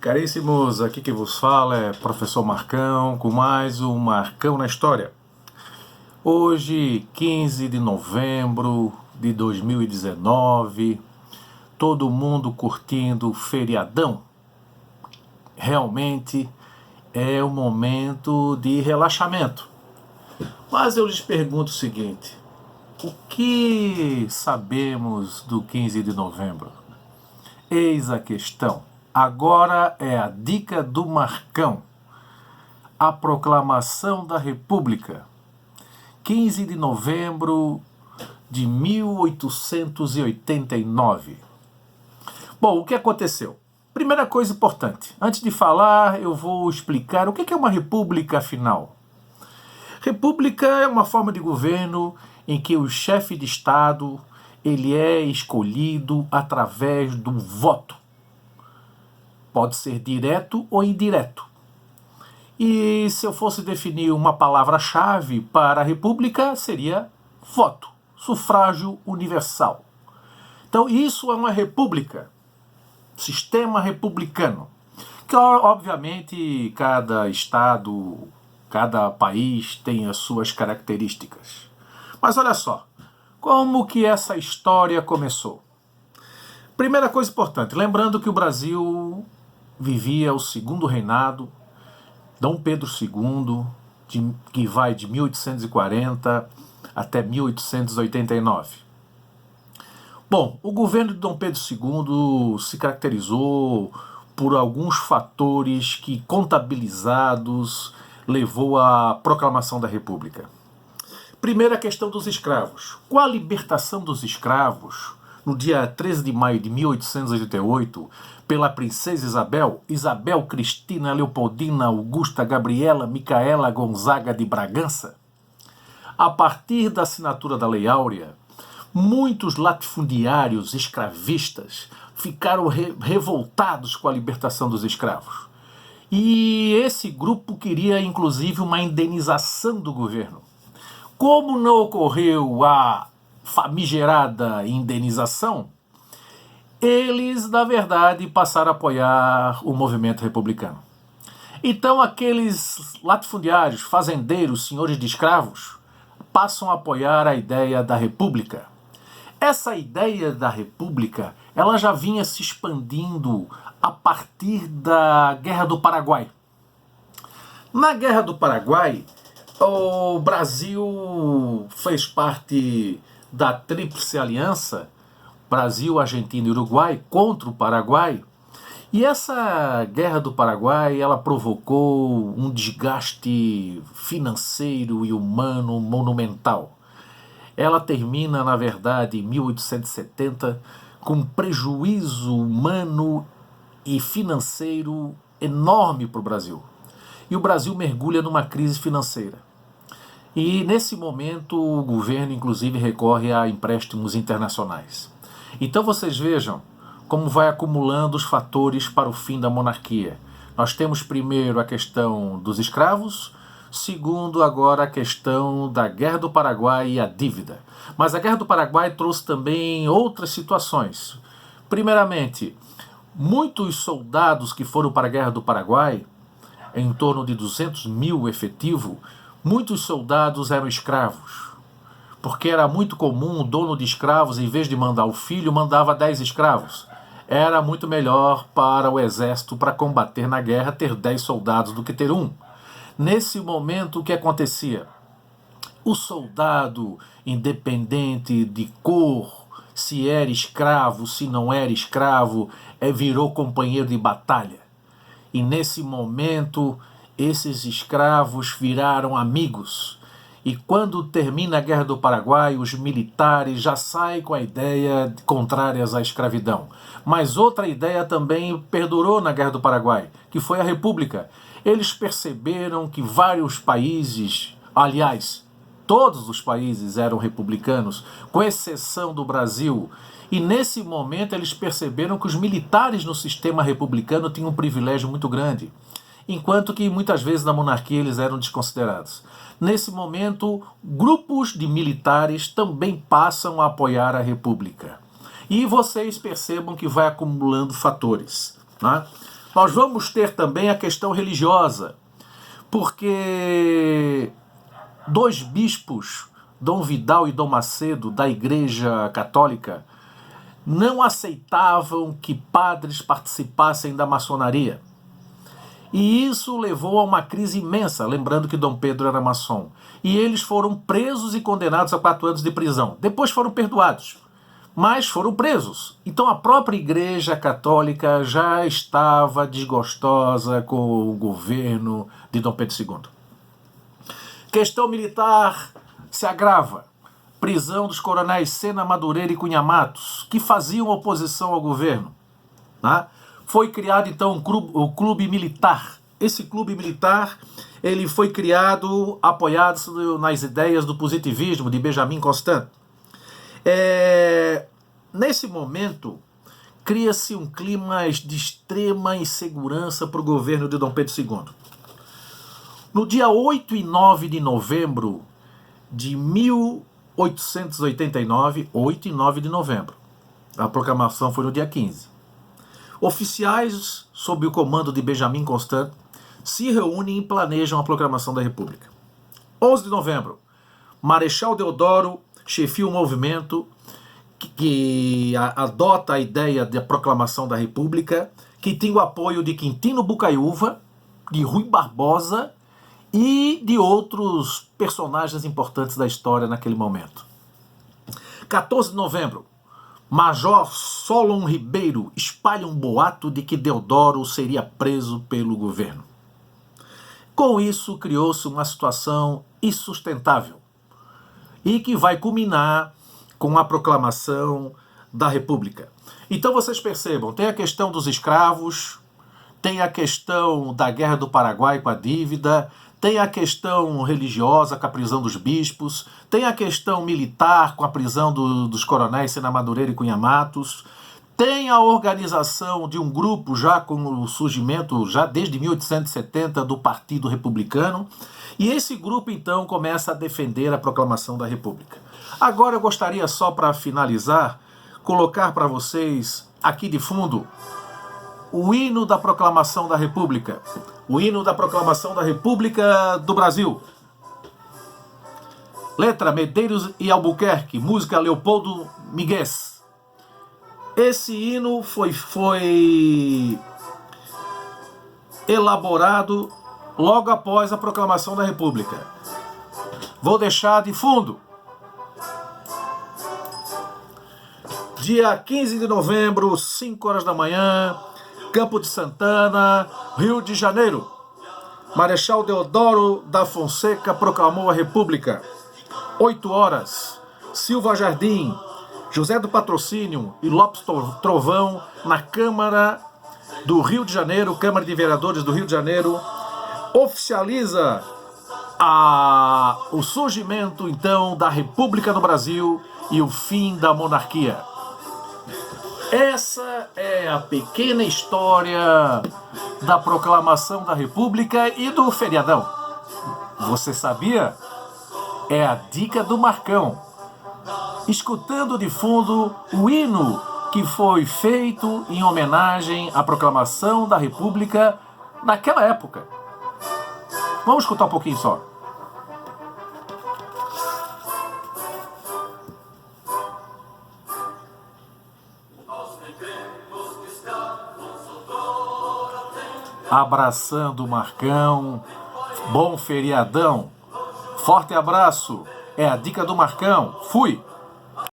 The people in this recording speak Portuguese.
Caríssimos, aqui quem vos fala é professor Marcão, com mais um Marcão na História. Hoje, 15 de novembro de 2019, todo mundo curtindo o feriadão. Realmente é um momento de relaxamento. Mas eu lhes pergunto o seguinte: o que sabemos do 15 de novembro? Eis a questão. Agora é a dica do Marcão. A proclamação da República. 15 de novembro de 1889. Bom, o que aconteceu? Primeira coisa importante. Antes de falar, eu vou explicar o que é uma república, afinal. República é uma forma de governo em que o chefe de Estado ele é escolhido através do voto. Pode ser direto ou indireto. E se eu fosse definir uma palavra-chave para a república, seria voto, sufrágio universal. Então isso é uma república, sistema republicano. Que obviamente cada estado, cada país tem as suas características. Mas olha só, como que essa história começou? Primeira coisa importante, lembrando que o Brasil vivia o segundo reinado, Dom Pedro II, que vai de 1840 até 1889. Bom, o governo de Dom Pedro II se caracterizou por alguns fatores que, contabilizados, levou à proclamação da República. Primeiro, a questão dos escravos. Com a libertação dos escravos, no dia 13 de maio de 1888, pela princesa Isabel Cristina Leopoldina Augusta Gabriela Micaela Gonzaga de Bragança, a partir da assinatura da Lei Áurea, muitos latifundiários escravistas ficaram revoltados com a libertação dos escravos. E esse grupo queria, inclusive, uma indenização do governo. Como não ocorreu a famigerada indenização, eles, na verdade, passaram a apoiar o movimento republicano. Então, aqueles latifundiários, fazendeiros, senhores de escravos, passam a apoiar a ideia da república. Essa ideia da república, ela já vinha se expandindo a partir da Guerra do Paraguai. Na Guerra do Paraguai, o Brasil fez parte da Tríplice Aliança, Brasil, Argentina e Uruguai, contra o Paraguai. E essa Guerra do Paraguai, ela provocou um desgaste financeiro e humano monumental. Ela termina, na verdade, em 1870, com um prejuízo humano e financeiro enorme para o Brasil. E o Brasil mergulha numa crise financeira. E nesse momento o governo inclusive recorre a empréstimos internacionais. Então vocês vejam como vai acumulando os fatores para o fim da monarquia. Nós temos primeiro a questão dos escravos, segundo agora a questão da Guerra do Paraguai e a dívida. Mas a Guerra do Paraguai trouxe também outras situações. Primeiramente, muitos soldados que foram para a Guerra do Paraguai, em torno de 200 mil efetivo, muitos soldados eram escravos, porque era muito comum o dono de escravos, em vez de mandar o filho, mandava 10 escravos. Era muito melhor para o exército, para combater na guerra, ter 10 soldados do que ter um. Nesse momento, o que acontecia? O soldado, independente de cor, se era escravo, se não era escravo, virou companheiro de batalha. E nesse momento, esses escravos viraram amigos. E quando termina a Guerra do Paraguai, os militares já saem com a ideia contrárias à escravidão. Mas outra ideia também perdurou na Guerra do Paraguai, que foi a República. Eles perceberam que vários países, aliás, todos os países eram republicanos, com exceção do Brasil. E nesse momento eles perceberam que os militares no sistema republicano tinham um privilégio muito grande, enquanto que muitas vezes na monarquia eles eram desconsiderados. Nesse momento, grupos de militares também passam a apoiar a República. E vocês percebam que vai acumulando fatores, né? Nós vamos ter também a questão religiosa, porque dois bispos, Dom Vidal e Dom Macedo, da Igreja Católica, não aceitavam que padres participassem da maçonaria. E isso levou a uma crise imensa, lembrando que Dom Pedro era maçom. E eles foram presos e condenados a 4 anos de prisão. Depois foram perdoados, mas foram presos. Então a própria Igreja Católica já estava desgostosa com o governo de Dom Pedro II. Questão militar se agrava. Prisão dos coronéis Sena, Madureira e Cunha Matos, que faziam oposição ao governo. Né? Foi criado então o clube militar. Esse clube militar ele foi criado apoiado nas ideias do positivismo de Benjamin Constant. Nesse momento, cria-se um clima de extrema insegurança para o governo de Dom Pedro II. No dia 8 e 9 de novembro de 1889, 8 e 9 de novembro, a proclamação foi no dia 15. Oficiais, sob o comando de Benjamin Constant, se reúnem e planejam a proclamação da República. 11 de novembro, Marechal Deodoro chefia um movimento que adota a ideia da proclamação da República, que tem o apoio de Quintino Bocaiúva, de Rui Barbosa e de outros personagens importantes da história naquele momento. 14 de novembro, Major Solon Ribeiro espalha um boato de que Deodoro seria preso pelo governo. Com isso, criou-se uma situação insustentável e que vai culminar com a proclamação da República. Então vocês percebam, tem a questão dos escravos, tem a questão da Guerra do Paraguai com a dívida, tem a questão religiosa com a prisão dos bispos, tem a questão militar com a prisão dos coronéis Sena, Madureira e Cunha Matos, tem a organização de um grupo já com o surgimento, já desde 1870, do Partido Republicano, e esse grupo então começa a defender a proclamação da República. Agora eu gostaria só para finalizar, colocar para vocês aqui de fundo o hino da proclamação da República. O hino da proclamação da República do Brasil. Letra Medeiros e Albuquerque, música Leopoldo Miguez. Esse hino foi elaborado logo após a proclamação da República. Vou deixar de fundo. Dia 15 de novembro, 5 horas da manhã, Campo de Santana, Rio de Janeiro. Marechal Deodoro da Fonseca proclamou a República. 8 horas, Silva Jardim, José do Patrocínio e Lopes Trovão, na Câmara do Rio de Janeiro, Câmara de Vereadores do Rio de Janeiro, oficializa o surgimento, então, da República no Brasil e o fim da monarquia. Essa é a pequena história da proclamação da República e do feriadão. Você sabia? É a dica do Marcão. Escutando de fundo o hino que foi feito em homenagem à proclamação da República naquela época. Vamos escutar um pouquinho só. Abraçando o Marcão. Bom feriadão. Forte abraço. É a dica do Marcão. Fui.